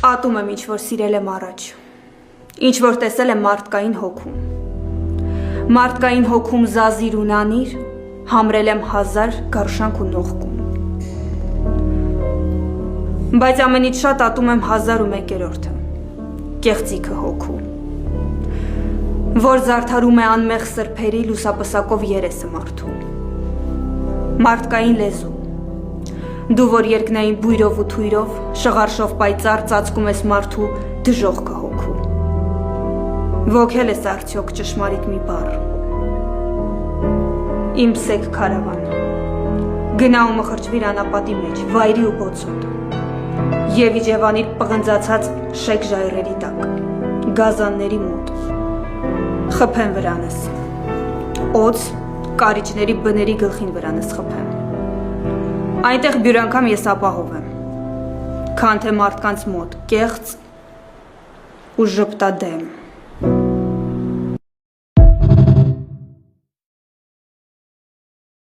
Ատում եմ ինչ-որ սիրել եմ առաջ, ինչ-որ տեսել եմ մարդկային հոգում, մարդկային հոգում զազիր ու նանիր, համրել եմ հազար գարշանք ու նողկում, բայց ամենից շատ ատում եմ 1001-րդը, կեղծիքը հոգու, որ զարդարում է անմեղ սրբերի լուսապսակով երեսը մարդու, մարդկային լեզու, դու որ երկնային բույրով ու թույրով, շղարշով պայծառ ծածկում ես մարդու դժողքը հոգու, ոգել ես արդյոք ճշմարիտ մի բառ, իմ սեք քարավան, գնա ու մխրճվիր անապատի մեջ, վայրի ու բոցոտ, և իջևանիր պղնձացած շեք ժայռերի տակ, գազանների մոտ, խփեն վրանս, օձ, կարիճների բների գլխին վրանս խփեն, այնտեղ բյուր անգամ ես ապահով եմ, քան թե մարդկանց մոտ կեղծ ու ժպտադեմ։